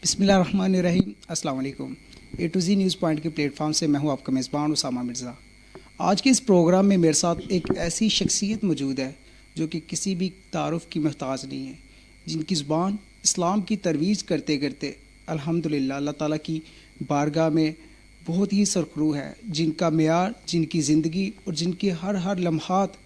بسم اللہ الرحمن الرحیم. السلام علیکم. اے ٹو زی نیوز پوائنٹ کے پلیٹ فارم سے میں ہوں آپ کا میزبان اسامہ مرزا. آج کے اس پروگرام میں میرے ساتھ ایک ایسی شخصیت موجود ہے جو کہ کسی بھی تعارف کی محتاج نہیں ہے، جن کی زبان اسلام کی ترویج کرتے کرتے الحمدللہ اللہ تعالیٰ کی بارگاہ میں بہت ہی سرخرو ہے، جن کا معیار، جن کی زندگی اور جن کے ہر لمحات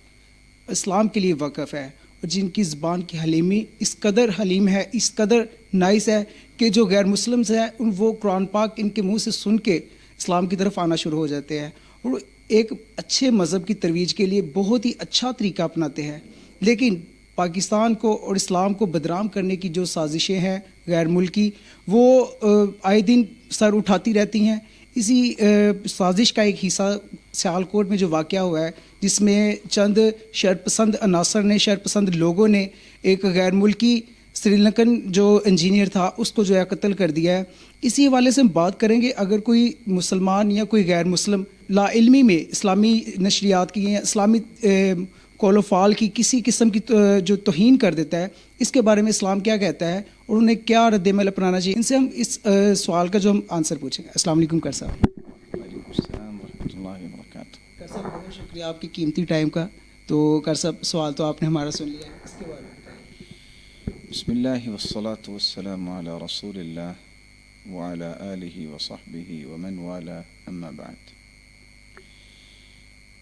اسلام کے لیے وقف ہے، اور جن کی زبان کی حلیمی اس قدر حلیم ہے، اس قدر نائس ہے کہ جو غیر مسلمز ہیں وہ قرآن پاک ان کے منہ سے سن کے اسلام کی طرف آنا شروع ہو جاتے ہیں اور ایک اچھے مذہب کی ترویج کے لیے بہت ہی اچھا طریقہ اپناتے ہیں. لیکن پاکستان کو اور اسلام کو بدنام کرنے کی جو سازشیں ہیں غیر ملکی، وہ آئے دن سر اٹھاتی رہتی ہیں. اسی سازش کا ایک حصہ سیالکوٹ میں جو واقعہ ہوا ہے، جس میں چند شرپسند عناصر نے، شرپسند لوگوں نے ایک غیر ملکی سری لنکن جو انجینئر تھا اس کو جو ہے قتل کر دیا ہے. اسی حوالے سے ہم بات کریں گے. اگر کوئی مسلمان یا کوئی غیر مسلم لا علمی میں اسلامی نشریات کی یا اسلامی قول و فعال کی کسی قسم کی جو توہین کر دیتا ہے، اس کے بارے میں اسلام کیا کہتا ہے اور انہیں کیا رد عمل اپنانا چاہیے، ان سے ہم اس سوال کا جو ہم آنسر پوچھیں گے. السلام علیکم کر صاحب. وعلیکم السلام ورحمۃ اللہ وبرکاتہ. کر صاحب بہت شکریہ آپ کی قیمتی ٹائم کا. تو کر صاحب سوال تو آپ نے ہمارا سن لیا، اس کے بارے میں بتائیے. بسم اللہ والصلاة والسلام علی رسول اللہ وعلی آلہ وصحبہ ومن والا، اما بعد.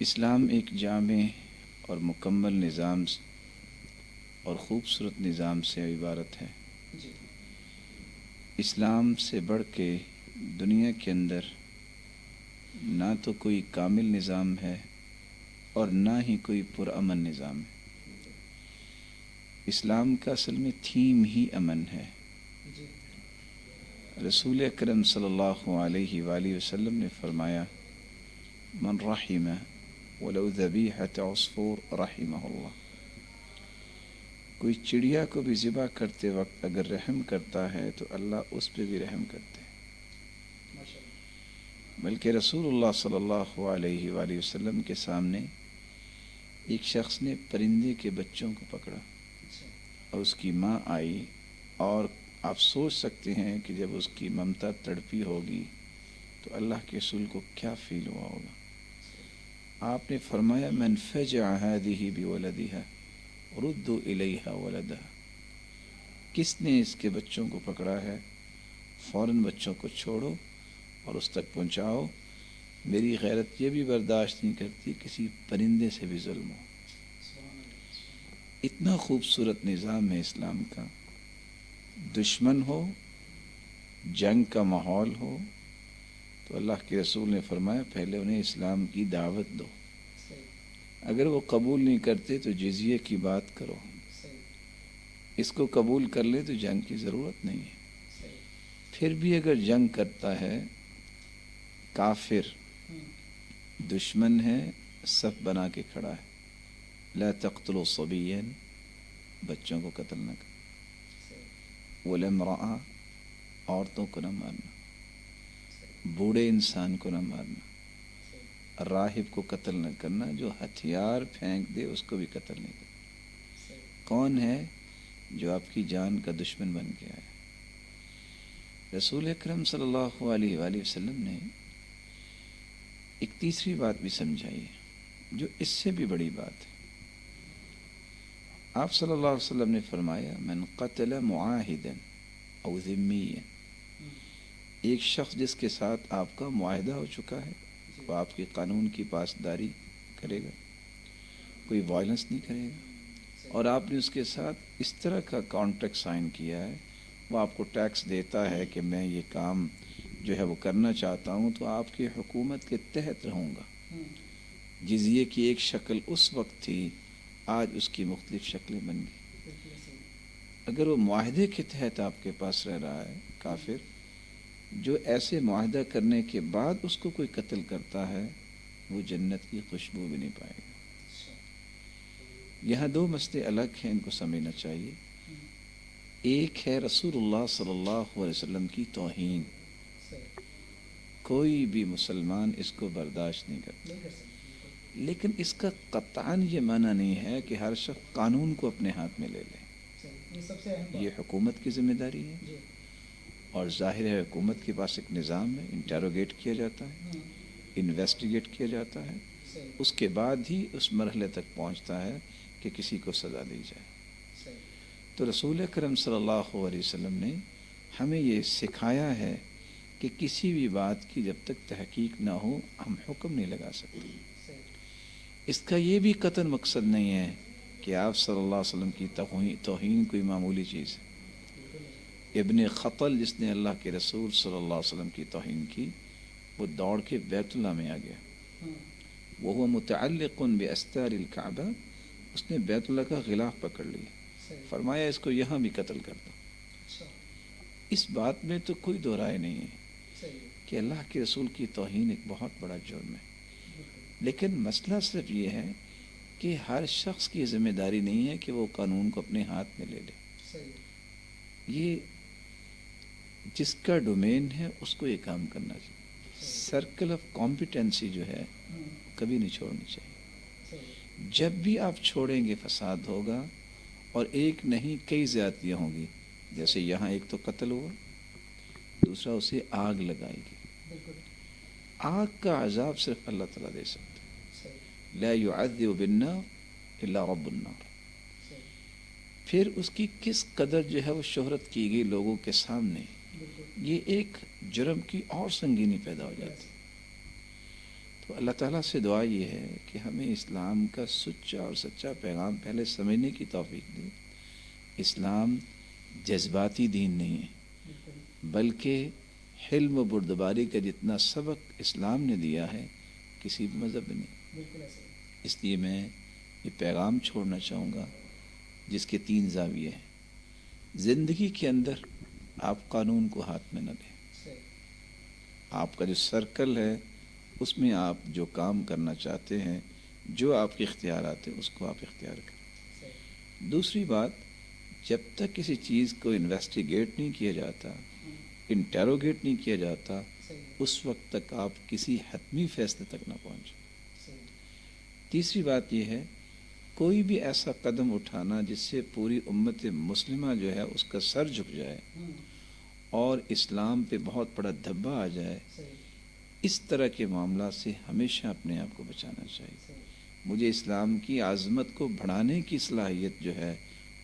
اسلام ایک جامع اور مکمل نظام اور خوبصورت نظام سے عبارت ہے. جی. اسلام سے بڑھ کے دنیا کے اندر نہ تو کوئی کامل نظام ہے اور نہ ہی کوئی پرامن نظام ہے. اسلام کا اصل میں تھیم ہی امن ہے. جی. رسول اکرم صلی اللہ علیہ وآلہ وسلم نے فرمایا، من رحم ولو ذبیحۃ عصفور رحمہ اللہ. کوئی چڑیا کو بھی ذبح کرتے وقت اگر رحم کرتا ہے تو اللہ اس پہ بھی رحم کرتے ہیں. بلکہ رسول اللہ صلی اللہ علیہ وآلہ وسلم کے سامنے ایک شخص نے پرندے کے بچوں کو پکڑا اور اس کی ماں آئی، اور آپ سوچ سکتے ہیں کہ جب اس کی ممتا تڑپی ہوگی تو اللہ کے رسول کو کیا فیل ہوا ہوگا. آپ نے فرمایا، من فجع هذه بولدها ردوا الیہا ولدها. کس نے اس کے بچوں کو پکڑا ہے، فوراً بچوں کو چھوڑو اور اس تک پہنچاؤ. میری غیرت یہ بھی برداشت نہیں کرتی کسی پرندے سے بھی ظلم ہو. اتنا خوبصورت نظام ہے اسلام کا. دشمن ہو، جنگ کا ماحول ہو، تو اللہ کے رسول نے فرمایا پہلے انہیں اسلام کی دعوت دو. اگر وہ قبول نہیں کرتے تو جزیے کی بات کرو. اس کو قبول کر لے تو جنگ کی ضرورت نہیں ہے. پھر بھی اگر جنگ کرتا ہے، کافر دشمن ہے، صف بنا کے کھڑا ہے، لا تقتلوا صبیا، بچوں کو قتل نہ کرنا، ولا امرأة، عورتوں کو نہ مارنا، بوڑھے انسان کو نہ مارنا، راہب کو قتل نہ کرنا، جو ہتھیار پھینک دے اس کو بھی قتل نہیں کرنا. کون ہے جو آپ کی جان کا دشمن بن کے آیا؟ رسول اکرم صلی اللہ علیہ وآلہ وسلم نے ایک تیسری بات بھی سمجھائی ہے جو اس سے بھی بڑی بات ہے. آپ صلی اللہ علیہ وسلم نے فرمایا، من قتل معاہدا او ذمیا. ایک شخص جس کے ساتھ آپ کا معاہدہ ہو چکا ہے، وہ آپ کے قانون کی پاسداری کرے گا، کوئی وائلنس نہیں کرے گا، اور آپ نے اس کے ساتھ اس طرح کا کانٹریکٹ سائن کیا ہے، وہ آپ کو ٹیکس دیتا ہے کہ میں یہ کام جو ہے وہ کرنا چاہتا ہوں تو آپ کی حکومت کے تحت رہوں گا. جزیے کی ایک شکل اس وقت تھی، آج اس کی مختلف شکلیں بن گئی. اگر وہ معاہدے کے تحت آپ کے پاس رہ رہا ہے، کافر جو ایسے معاہدہ کرنے کے بعد اس کو کوئی قتل کرتا ہے، وہ جنت کی خوشبو بھی نہیں پائے گا. یہاں دو مسئلے الگ ہیں، ان کو سمجھنا چاہیے. ایک ہے رسول اللہ صلی اللہ علیہ وسلم کی توہین. کوئی بھی مسلمان اس کو برداشت نہیں کرتا، لیکن اس کا قطعاً یہ معنی نہیں ہے کہ ہر شخص قانون کو اپنے ہاتھ میں لے لے. یہ حکومت کی ذمہ داری ہے اور ظاہر ہے حکومت کے پاس ایک نظام ہے، انٹروگیٹ کیا جاتا ہے، انویسٹیگیٹ کیا جاتا ہے، اس کے بعد ہی اس مرحلے تک پہنچتا ہے کہ کسی کو سزا دی جائے۔ تو رسول اکرم صلی اللہ علیہ وسلم نے ہمیں یہ سکھایا ہے کہ کسی بھی بات کی جب تک تحقیق نہ ہو ہم حکم نہیں لگا سکتے۔ اس کا یہ بھی قطعاً مقصد نہیں ہے کہ آپ صلی اللہ علیہ وسلم کی توہین کوئی معمولی چیز ہے۔ ابن خطل جس نے اللہ کے رسول صلی اللہ علیہ وسلم کی توہین کی، وہ دوڑ کے بیت اللہ میں آ گیا، وہ متعلق باستار الکعبہ، اس نے بیت اللہ کا غلاف پکڑ لیا، فرمایا اس کو یہاں بھی قتل کر دو۔ اس بات میں تو کوئی دو رائے نہیں ہے کہ اللہ کے رسول کی توہین ایک بہت بڑا جرم ہے، لیکن مسئلہ صرف یہ ہے کہ ہر شخص کی ذمہ داری نہیں ہے کہ وہ قانون کو اپنے ہاتھ میں لے لے۔ یہ جس کا ڈومین ہے اس کو یہ کام کرنا چاہیے۔ سرکل آف کمپیٹنسی جو ہے کبھی نہیں چھوڑنی چاہیے۔ جب بھی آپ چھوڑیں گے فساد ہوگا، اور ایک نہیں کئی زیادتیاں ہوں گی۔ جیسے یہاں ایک تو قتل ہوا، دوسرا اسے آگ لگائی گئی۔ آگ کا عذاب صرف اللہ تعالیٰ دے سکتا ہے، لا يعذب بالنار الا رب النار۔ پھر اس کی کس قدر جو ہے وہ شہرت کی گئی لوگوں کے سامنے، یہ ایک جرم کی اور سنگینی پیدا ہو جاتی۔ تو اللہ تعالیٰ سے دعا یہ ہے کہ ہمیں اسلام کا سچا اور سچا پیغام پہلے سمجھنے کی توفیق دے۔ اسلام جذباتی دین نہیں ہے، بلکہ حلم و بردباری کا جتنا سبق اسلام نے دیا ہے کسی بھی مذہب نے۔ اس لیے میں یہ پیغام چھوڑنا چاہوں گا جس کے 3 زاویے ہیں۔ زندگی کے اندر آپ قانون کو ہاتھ میں نہ لیں۔ آپ کا جو سرکل ہے اس میں آپ جو کام کرنا چاہتے ہیں، جو آپ کے اختیارات ہیں، اس کو آپ اختیار کریں۔ دوسری بات، جب تک کسی چیز کو انویسٹیگیٹ نہیں کیا جاتا، انٹروگیٹ نہیں کیا جاتا، اس وقت تک آپ کسی حتمی فیصلے تک نہ پہنچیں۔ تیسری بات یہ ہے، کوئی بھی ایسا قدم اٹھانا جس سے پوری امت مسلمہ جو ہے اس کا سر جھک جائے اور اسلام پہ بہت بڑا دھبا آ جائے، اس طرح کے معاملات سے ہمیشہ اپنے آپ کو بچانا چاہیے۔ مجھے اسلام کی عظمت کو بڑھانے کی صلاحیت جو ہے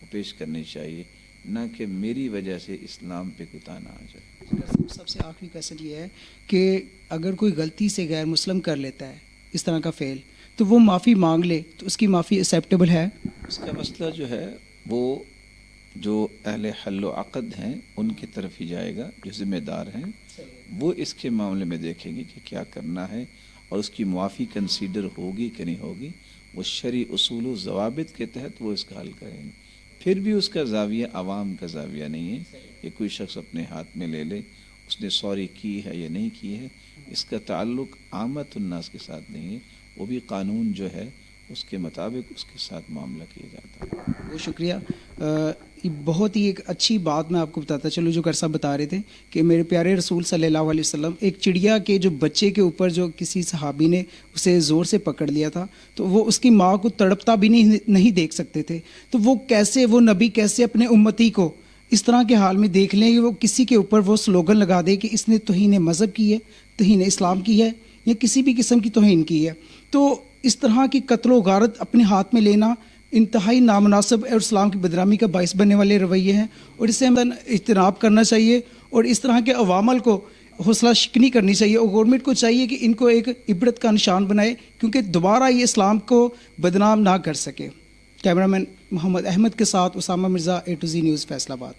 وہ پیش کرنی چاہیے، نہ کہ میری وجہ سے اسلام پہ کوئی تانا آ جائے۔ سب سے آخری کویسچن یہ ہے کہ اگر کوئی غلطی سے غیر مسلم کر لیتا ہے اس طرح کا فعل، تو وہ معافی مانگ لے تو اس کی معافی ایکسیپٹیبل ہے؟ اس کا مسئلہ جو ہے وہ جو اہل حل و عقد ہیں ان کی طرف ہی جائے گا، جو ذمہ دار ہیں وہ اس کے معاملے میں دیکھیں گے کہ کیا کرنا ہے، اور اس کی معافی کنسیڈر ہوگی کہ نہیں ہوگی، وہ شرعی اصول و ضوابط کے تحت وہ اس کا حل کریں گے۔ پھر بھی اس کا زاویہ عوام کا زاویہ نہیں ہے کہ کوئی شخص اپنے ہاتھ میں لے لے اس نے سوری کی ہے یا نہیں کی ہے۔ اس کا تعلق عامت الناس کے ساتھ نہیں ہے، وہ بھی قانون جو ہے اس کے مطابق اس کے ساتھ معاملہ کیا جاتا ہے۔ بہت شکریہ۔ یہ بہت ہی ایک اچھی بات میں آپ کو بتاتا چلوں، جو کر صاحب بتا رہے تھے کہ میرے پیارے رسول صلی اللہ علیہ وسلم ایک چڑیا کے جو بچے کے اوپر جو کسی صحابی نے اسے زور سے پکڑ لیا تھا، تو وہ اس کی ماں کو تڑپتا بھی نہیں دیکھ سکتے تھے، تو وہ نبی کیسے اپنے امتی کو اس طرح کے حال میں دیکھ لیں کہ وہ کسی کے اوپر وہ سلوگن لگا دے کہ اس نے توہین مذہب کی ہے، توہین اسلام کی ہے، یا کسی بھی قسم کی توہین کی ہے۔ تو اس طرح کی قتل و غارت اپنے ہاتھ میں لینا انتہائی نامناسب اور اسلام کی بدنامی کا باعث بننے والے رویے ہیں، اور اس سے ہم اجتناب کرنا چاہیے، اور اس طرح کے عوامل کو حوصلہ شکنی کرنی چاہیے، اور گورنمنٹ کو چاہیے کہ ان کو ایک عبرت کا نشان بنائے، کیونکہ دوبارہ یہ اسلام کو بدنام نہ کر سکے۔ کیمرہ مین محمد احمد کے ساتھ Usama Mirza, A to Z news, Faisal آباد۔